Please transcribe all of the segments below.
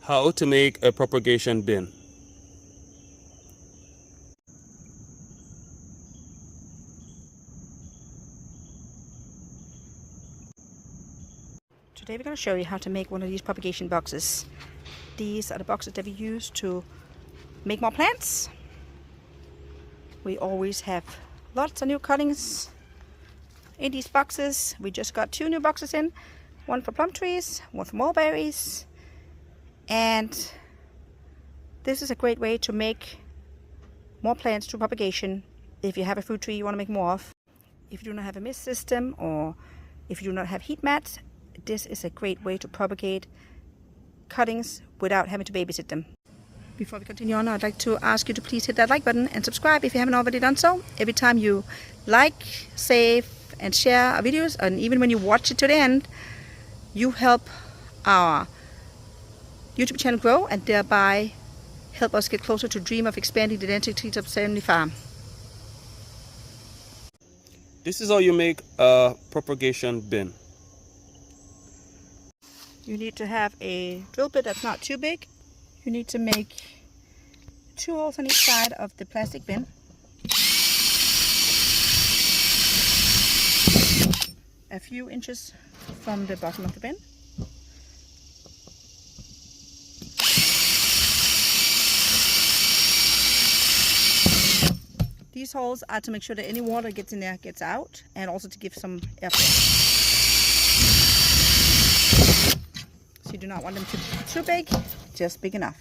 How to make a propagation bin. Today we're going to show you how to make one of these propagation boxes. These are the boxes that we use to make more plants. We always have lots of new cuttings in these boxes. We just got 2 new boxes in. One for plum trees, one for mulberries. And this is a great way to make more plants through propagation. If you have a fruit tree you want to make more of. If you do not have a mist system, or if you do not have heat mats, this is a great way to propagate cuttings without having to babysit them. Before we continue on, I'd like to ask you to please hit that like button and subscribe if you haven't already done so. Every time you like, save and share our videos, and even when you watch it to the end, you help our YouTube channel grow and thereby help us get closer to dream of expanding the densities of 70 Farm. This is how you make a propagation bin. You need to have a drill bit that's not too big. You need to make 2 holes on each side of the plastic bin. A few inches from the bottom of the bin. These holes are to make sure that any water gets in there gets out, and also to give some airflow. So you do not want them to be too big, just big enough.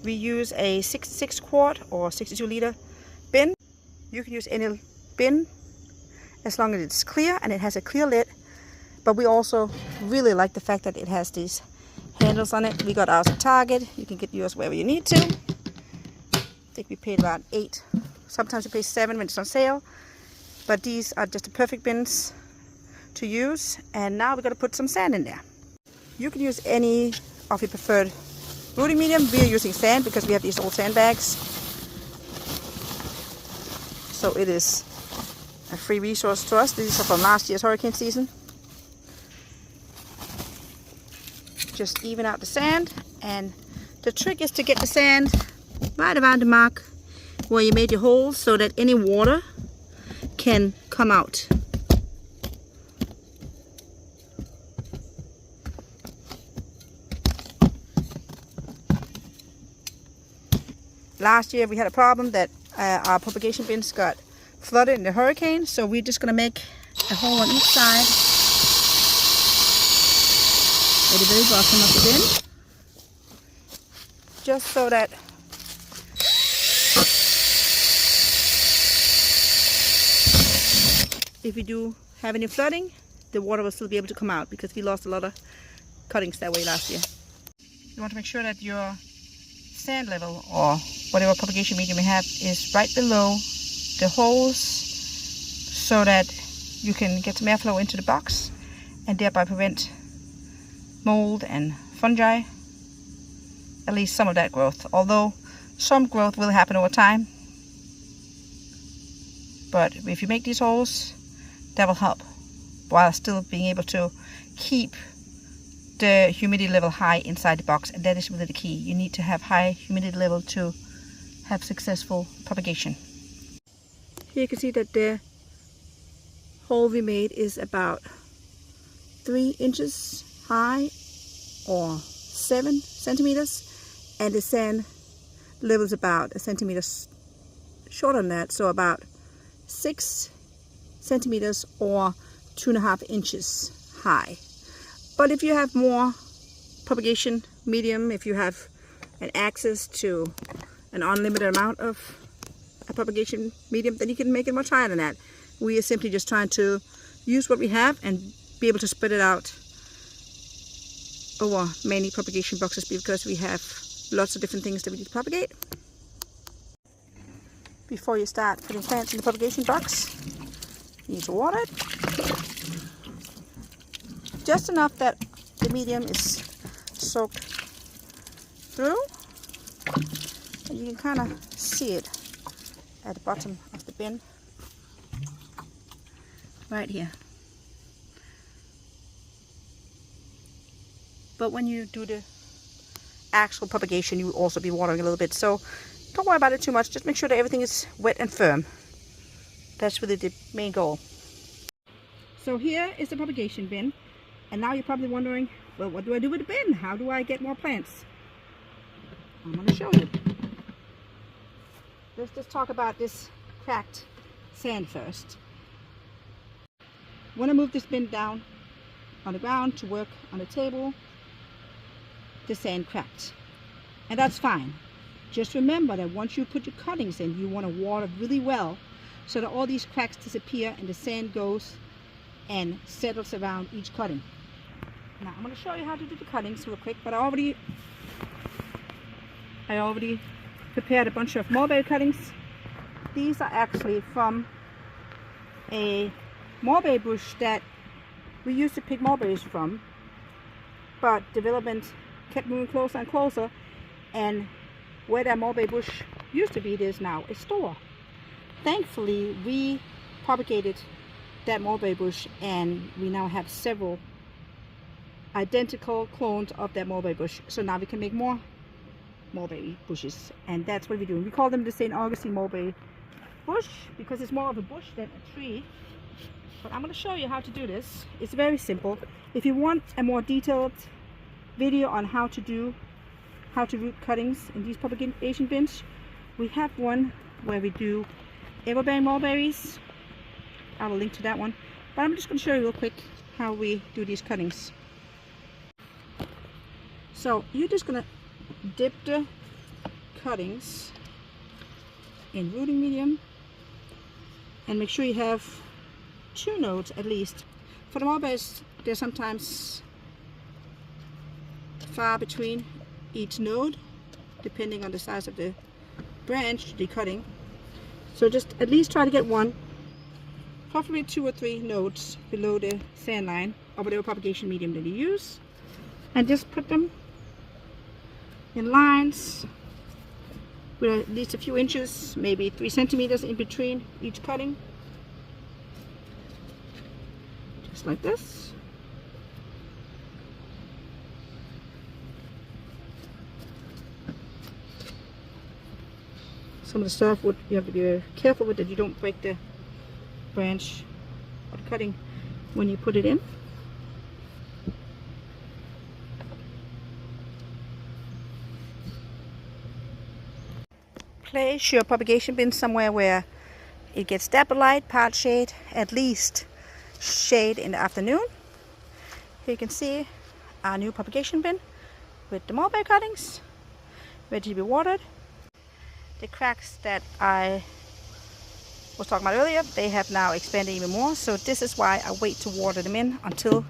We use a 66 quart or 62 liter bin. You can use any bin as long as it's clear and it has a clear lid. But we also really like the fact that it has these handles on it. We got ours at Target. You can get yours wherever you need to. I think we paid about $8. Sometimes we pay $7 when it's on sale. But these are just the perfect bins to use. And now we're going to put some sand in there. You can use any of your preferred rooting medium. We are using sand because we have these old sandbags. So it is a free resource to us. These are from last year's hurricane season. Just even out the sand, and the trick is to get the sand right around the mark where you made your holes so that any water can come out. Last year we had a problem that our propagation bins got flooded in the hurricane, so we're just going to make a hole on each side at the very bottom of the bin, just so that if we do have any flooding, the water will still be able to come out, because we lost a lot of cuttings that way last year. You want to make sure that your sand level, or whatever propagation medium you have, is right below the holes, so that you can get some airflow into the box and thereby prevent mold and fungi, at least some of that growth. Although some growth will happen over time, but if you make these holes, that will help while still being able to keep the humidity level high inside the box. And that is really the key. You need to have high humidity level to have successful propagation. Here you can see that the hole we made is about 3 inches high or 7 centimeters, and the sand level is about 1 centimeter shorter than that, so about 6 centimeters or 2.5 inches high. But if you have more propagation medium, if you have an access to an unlimited amount of a propagation medium, then you can make it much higher than that. We are simply just trying to use what we have and be able to spread it out over many propagation boxes, because we have lots of different things that we need to propagate. Before you start putting plants in the propagation box, you need to water it. Just enough that the medium is soaked through. And you can kind of see it at the bottom of the bin. Right here. But when you do the actual propagation, you will also be watering a little bit. So don't worry about it too much. Just make sure that everything is wet and firm. That's really the main goal. So here is the propagation bin. And now you're probably wondering, well, what do I do with the bin? How do I get more plants? I'm going to show you. Let's just talk about this cracked sand first. When I move this bin down on the ground to work on the table, the sand cracked. And that's fine. Just remember that once you put your cuttings in, you want to water really well so that all these cracks disappear and the sand goes and settles around each cutting. Now I'm going to show you how to do the cuttings real quick, but I already prepared a bunch of mulberry cuttings. These are actually from a mulberry bush that we used to pick mulberries from, but development kept moving closer and closer, and where that mulberry bush used to be, there's now a store. Thankfully, we propagated that mulberry bush, and we now have several identical clones of that mulberry bush. So now we can make more mulberry bushes, and that's what we're doing. We call them the St. Augustine mulberry bush because it's more of a bush than a tree. But I'm going to show you how to do this. It's very simple. If you want a more detailed video on how to root cuttings in these propagation bins, we have one where we do everbearing mulberries. I will link to that one. But I'm just going to show you real quick how we do these cuttings. So you're just going to dip the cuttings in rooting medium and make sure you have 2 nodes at least. For the mulberries, there's sometimes far between each node depending on the size of the branch you're cutting. So just at least try to get 1, preferably 2 or 3 nodes below the sand line or whatever propagation medium that you use, and just put them in lines with at least a few inches, maybe 3 centimeters in between each cutting, just like this. Some of the softwood you have to be very careful with, that you don't break the branch or the cutting when you put it in. Place your propagation bin somewhere where it gets dappled light, part shade, at least shade in the afternoon. Here you can see our new propagation bin with the mulberry cuttings ready to be watered. The cracks that I was talking about earlier, they have now expanded even more, so this is why I wait to water them in until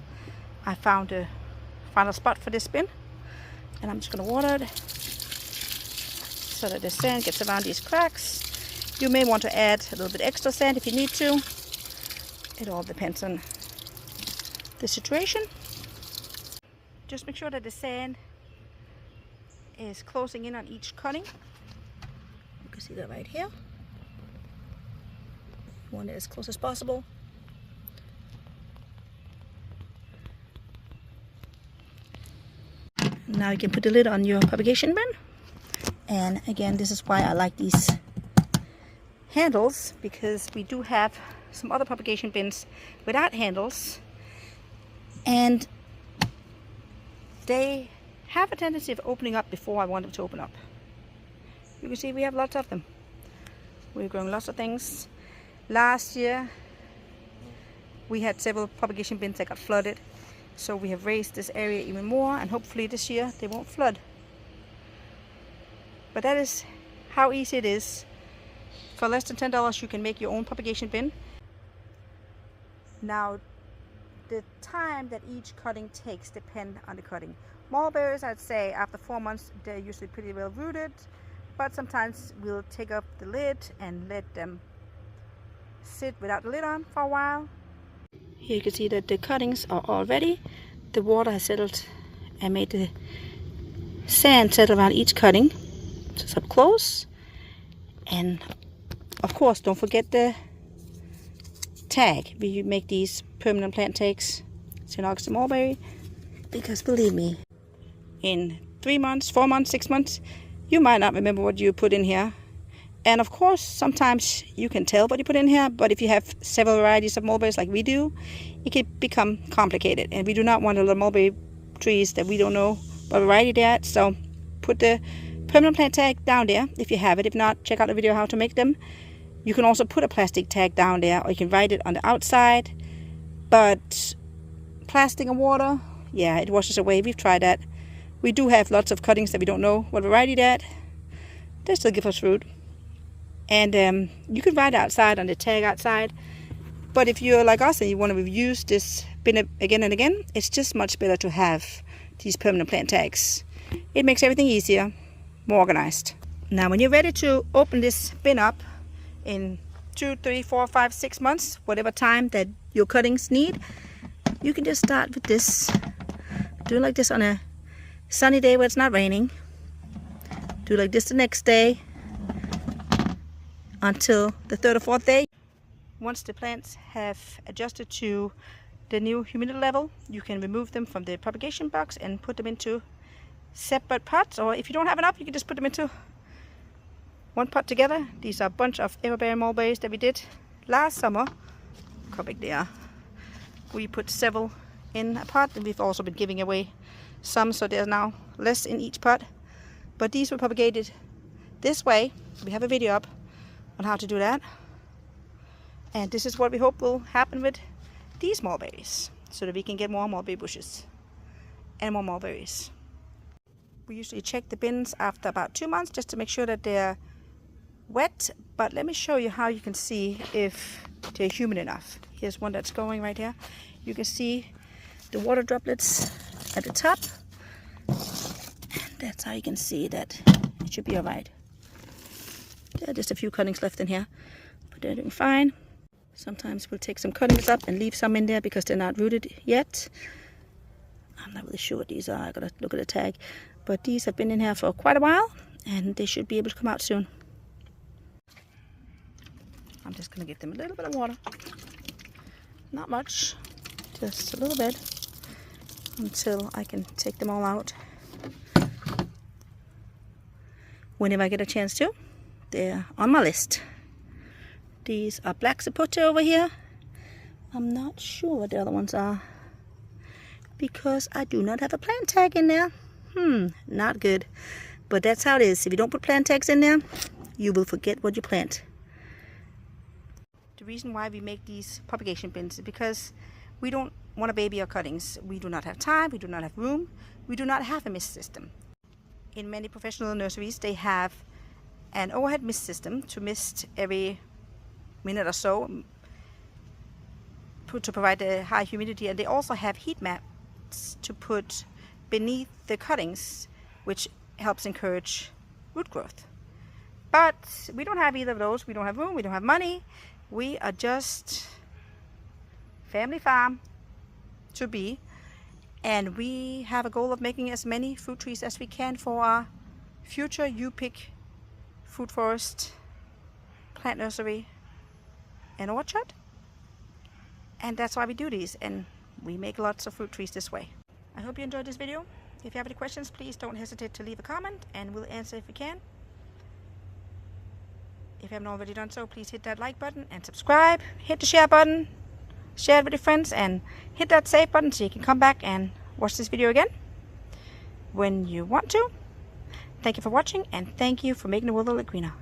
I found a final spot for this bin. And I'm just going to water it so that the sand gets around these cracks. You may want to add a little bit extra sand if you need to. It all depends on the situation. Just make sure that the sand is closing in on each cutting. You can see that right here. You want it as close as possible. Now you can put the lid on your propagation bin. And again, this is why I like these handles, because we do have some other propagation bins without handles, and they have a tendency of opening up before I want them to open up. You can see we have lots of them. We're growing lots of things. Last year we had several propagation bins that got flooded, so we have raised this area even more, and hopefully this year they won't flood. But that is how easy it is. For less than $10 you can make your own propagation bin. Now the time that each cutting takes depend on the cutting. Mulberries, I'd say after 4 months, they're usually pretty well rooted, but sometimes we'll take up the lid and let them sit without the lid on for a while. Here you can see that the cuttings are all ready. The water has settled and made the sand settle around each cutting. Just up close. And of course, don't forget the tag. We make these permanent plant tags, St. Augustine mulberry, because believe me, in 3 months, 4 months, 6 months, you might not remember what you put in here. And of course, sometimes you can tell what you put in here, but if you have several varieties of mulberries like we do, it can become complicated. And we do not want a little mulberry trees that we don't know what variety they're at. So put the permanent plant tag down there if you have it. If not, check out the video how to make them. You can also put a plastic tag down there, or you can write it on the outside. But plastic and water, yeah, it washes away. We've tried that. We do have lots of cuttings that we don't know what variety they're at. They still give us fruit. And you can write outside on the tag outside. But if you're like us and you want to reuse this bin again and again, it's just much better to have these permanent plant tags. It makes everything easier, more organized. Now when you're ready to open this bin up in 2, 3, 4, 5, 6 months, whatever time that your cuttings need, you can just start with this. Do it like this on a sunny day where it's not raining. Do like this the next day until the 3rd or 4th day. Once the plants have adjusted to the new humidity level, you can remove them from the propagation box and put them into separate pots, or if you don't have enough, you can just put them into one pot together. These are a bunch of everbearing mulberries that we did last summer. Look how big they are. We put several in a pot, and we've also been giving away some, so there's now less in each pot. But these were propagated this way. We have a video up on how to do that. And this is what we hope will happen with these mulberries, so that we can get more mulberry bushes and more mulberries. We usually check the bins after about 2 months just to make sure that they're wet. But let me show you how you can see if they're humid enough. Here's one that's going right here. You can see the water droplets at the top. That's how you can see that it should be alright. There are just a few cuttings left in here, but they're doing fine. Sometimes we'll take some cuttings up and leave some in there because they're not rooted yet. I'm not really sure what these are. I gotta look at the tag. But these have been in here for quite a while, and they should be able to come out soon. I'm just gonna give them a little bit of water. Not much, just a little bit, until I can take them all out. Whenever I get a chance to. They're on my list. These are black sapote over here. I'm not sure what the other ones are, because I do not have a plant tag in there. Not good. But that's how it is. If you don't put plant tags in there, you will forget what you plant. The reason why we make these propagation bins is because we don't want to baby our cuttings. We do not have time, we do not have room, we do not have a mist system. In many professional nurseries, they have an overhead mist system to mist every minute or so to provide the high humidity, and they also have heat mats to put beneath the cuttings, which helps encourage root growth. But we don't have either of those. We don't have room, we don't have money. We are just family farm to be, and we have a goal of making as many fruit trees as we can for our future U-Pick fruit forest, plant nursery, and orchard. And that's why we do these, and we make lots of fruit trees this way. I hope you enjoyed this video. If you have any questions, please don't hesitate to leave a comment, and we'll answer if we can. If you haven't already done so, please hit that like button and subscribe. Hit the share button, share it with your friends, and hit that save button so you can come back and watch this video again when you want to. Thank you for watching, and thank you for making the world a little greener.